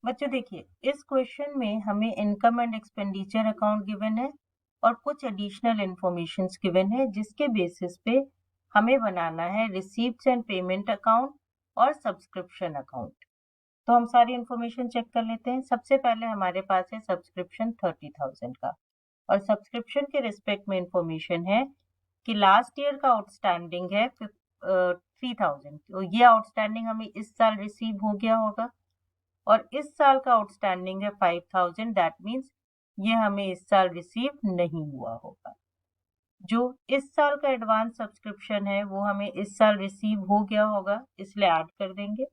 बच्चों देखिए, इस क्वेश्चन में हमें income and expenditure account given है और कुछ एडिशनल इंफॉर्मेशन गिवन है, जिसके बेसिस पे हमें बनाना है रिसीप्ट्स एंड पेमेंट अकाउंट और सब्सक्रिप्शन अकाउंट। तो हम सारी इंफॉर्मेशन चेक कर लेते हैं। सबसे पहले हमारे पास है सब्सक्रिप्शन 30,000 का, और सब्सक्रिप्शन के रिस्पेक्ट में इंफॉर्मेशन है कि लास्ट ईयर का आउटस्टैंडिंग है 3,000। तो ये आउटस्टैंडिंग हमें इस साल रिसीव हो गया होगा, और इस साल का आउटस्टैंडिंग है 5,000। दैट मीन्स ये हमें इस साल रिसीव नहीं हुआ होगा। जो इस साल का एडवांस सब्सक्रिप्शन है वो हमें इस साल रिसीव हो गया होगा, इसलिए ऐड कर देंगे।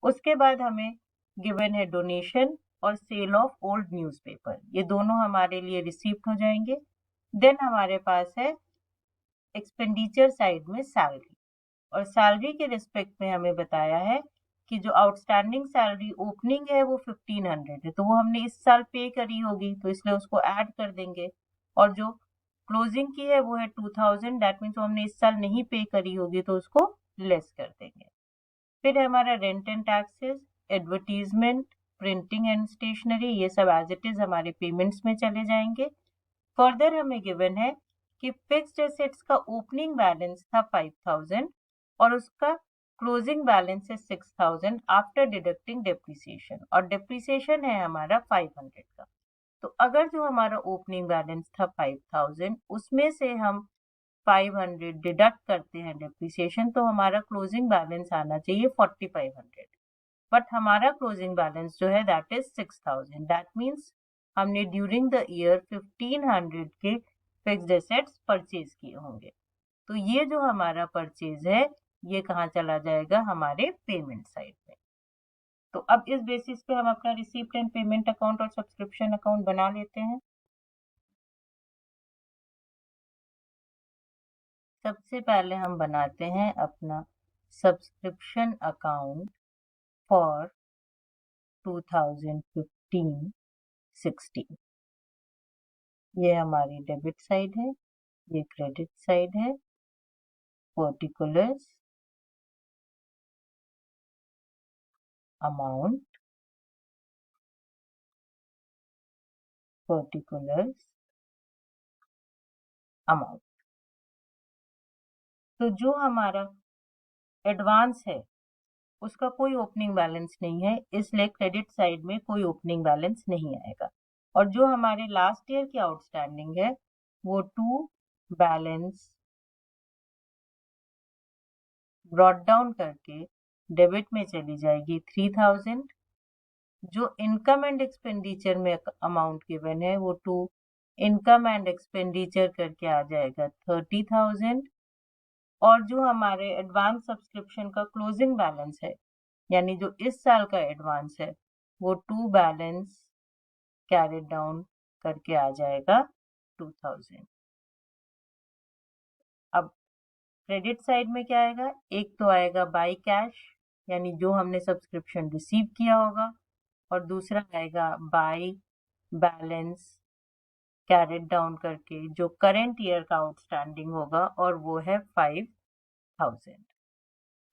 उसके बाद हमें गिवन है डोनेशन और सेल ऑफ ओल्ड न्यूज़पेपर, ये दोनों हमारे लिए रिसीव्ड हो जाएंगे। देन हमारे पास है एक्सपेंडिचर साइड में सैलरी, और सैलरी के रिस्पेक्ट में हमें बताया है कि जो आउटस्टैंडिंग सैलरी ओपनिंग है वो 1,500 है, तो वो हमने इस साल पे करी होगी, तो इसलिए उसको ऐड कर देंगे। और जो क्लोजिंग की है वो है 2,000, दैट मीन्स हमने इस साल नहीं पे करी होगी, तो उसको लेस कर देंगे। फिर है हमारा rent and taxes, advertisement, printing and stationery, ये सब एज इट इज हमारे पेमेंट्स में चले जाएंगे। फर्दर हमें गिवन है कि फिक्स्ड एसेट्स का ओपनिंग बैलेंस था 5,000 और उसका क्लोजिंग बैलेंस है 6,000 आफ्टर डिडक्टिंग डेप्रिसिएशन, और डेप्रिसिएशन है हमारा 500 का। तो अगर जो हमारा ओपनिंग बैलेंस था 5,000, उसमें से हम 500 डिडक्ट करते हैं डेप्रिसिएशन, तो हमारा क्लोजिंग बैलेंस आना चाहिए 4,500। बट हमारा क्लोजिंग बैलेंस जो है दैट इज 6,000। दैट मीन्स हमने ड्यूरिंग द ईयर 1,500 के फिक्स्ड एसेट्स परचेज किए होंगे। तो ये जो हमारा परचेज है ये कहाँ चला जाएगा, हमारे पेमेंट साइड में। तो अब इस बेसिस पे हम अपना रिसीप्ट एंड पेमेंट अकाउंट और सब्सक्रिप्शन अकाउंट बना लेते हैं। सबसे पहले हम बनाते हैं अपना सब्सक्रिप्शन अकाउंट फॉर 2015-16। ये हमारी डेबिट साइड है, ये क्रेडिट साइड है। Particulars, amount, particulars, amount. तो जो हमारा एडवांस है उसका कोई ओपनिंग बैलेंस नहीं है, इसलिए क्रेडिट साइड में कोई ओपनिंग बैलेंस नहीं आएगा। और जो हमारे लास्ट ईयर की आउटस्टैंडिंग है वो टू बैलेंस ब्रॉट डाउन करके डेबिट में चली जाएगी 3,000। जो इनकम एंड एक्सपेंडिचर में अमाउंट गिवन है वो टू इनकम एंड एक्सपेंडिचर करके आ जाएगा 30,000। और जो हमारे एडवांस सब्सक्रिप्शन का क्लोजिंग बैलेंस है, यानी जो इस साल का एडवांस है, वो टू बैलेंस कैरिड डाउन करके आ जाएगा 2,000। अब क्रेडिट साइड में क्या आएगा, एक तो आएगा बाय कैश, यानी जो हमने सब्सक्रिप्शन रिसीव किया होगा, और दूसरा आएगा बाय बैलेंस कैरिड डाउन करके जो करंट ईयर का आउटस्टैंडिंग होगा, और वो है 5,000।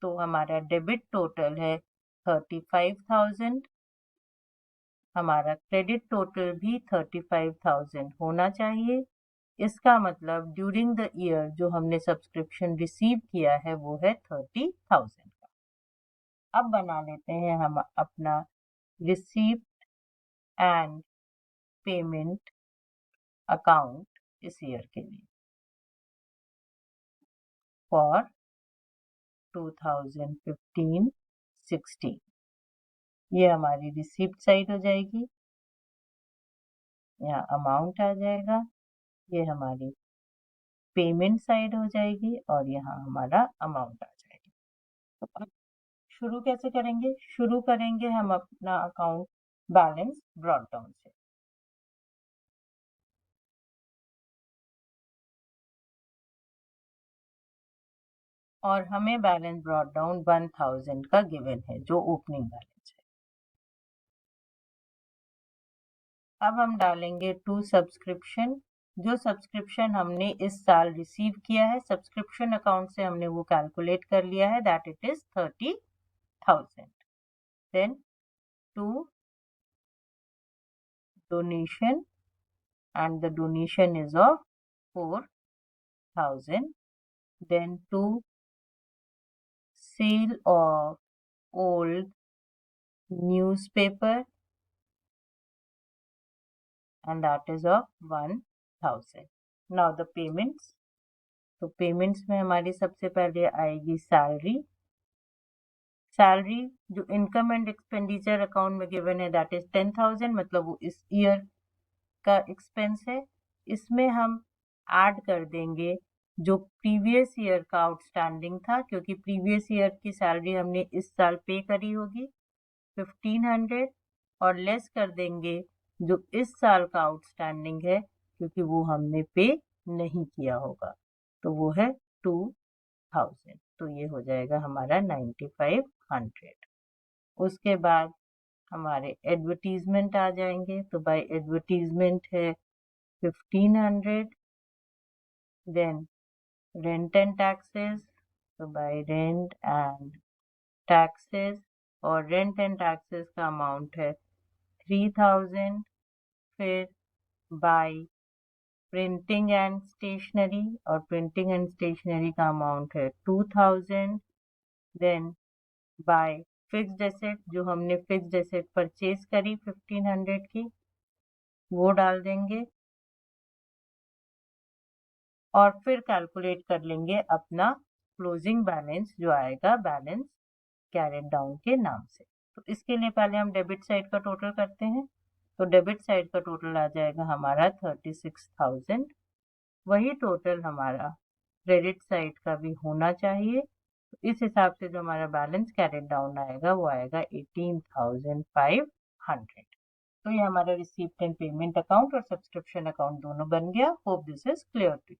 तो हमारा डेबिट टोटल है 35,000, हमारा क्रेडिट टोटल भी 35,000 होना चाहिए। इसका मतलब ड्यूरिंग द ईयर जो हमने सब्सक्रिप्शन रिसीव किया है वो है 30,000 का। अब बना लेते हैं हम अपना रिसीप्ट एंड पेमेंट अकाउंट इस ईयर के लिए फॉर 2015-16। ये हमारी रिसीप्ट साइड हो जाएगी, यहाँ अमाउंट आ जाएगा, ये हमारी पेमेंट साइड हो जाएगी, और यहाँ हमारा अमाउंट आ जाएगी। तो अब शुरू कैसे करेंगे, शुरू करेंगे हम अपना अकाउंट बैलेंस ब्रॉट डाउन से। और हमें बैलेंस ब्रॉट डाउन 1,000 का गिवन है जो ओपनिंग बैलेंस है। अब हम डालेंगे टू सब्सक्रिप्शन, जो सब्सक्रिप्शन हमने इस साल रिसीव किया है सब्सक्रिप्शन अकाउंट से, हमने वो कैलकुलेट कर लिया है, that it is 30,000। Then to donation, and the donation is of 4,000. Then to sale of old newspaper, and that is of 1,000. Now the payments. तो पेमेंट्स में हमारी सबसे पहले आएगी सैलरी। सैलरी जो इनकम एंड एक्सपेंडिचर अकाउंट में given है that is 10,000, मतलब वो इस ईयर का एक्सपेंस है। इसमें हम ऐड कर देंगे जो प्रीवियस ईयर का आउटस्टैंडिंग था, क्योंकि प्रीवियस ईयर की सैलरी हमने इस साल पे करी होगी 1500, और लेस कर देंगे जो इस साल का आउटस्टैंडिंग है, क्योंकि वो हमने पे नहीं किया होगा, तो वो है 2000। तो ये हो जाएगा हमारा 9500। उसके बाद हमारे एडवर्टीजमेंट आ जाएंगे। तो बाय एडवर्टीजमेंट है 1500। देन रेंट एंड टैक्सेस, तो बाय रेंट एंड टैक्सेस, और रेंट एंड टैक्सेस का अमाउंट है 3000। फिर बाय प्रिंटिंग एंड स्टेशनरी, और प्रिंटिंग एंड स्टेशनरी का अमाउंट है 2000। देन बाय फिक्स्ड एसेट, जो हमने फिक्स्ड एसेट परचेज करी 1500 की, वो डाल देंगे, और फिर कैलकुलेट कर लेंगे अपना क्लोजिंग बैलेंस जो आएगा बैलेंस कैरेड डाउन के नाम से। तो इसके लिए पहले हम डेबिट साइड का टोटल करते हैं। तो डेबिट साइड का टोटल आ जाएगा हमारा 36,000। वही टोटल हमारा क्रेडिट साइड का भी होना चाहिए। तो इस हिसाब से जो हमारा बैलेंस कैरेड डाउन आएगा वो आएगा 18,500। तो ये हमारा रिसीप्ट एंड पेमेंट अकाउंट और सब्सक्रिप्शन अकाउंट दोनों बन गया। Hope this is clear to you.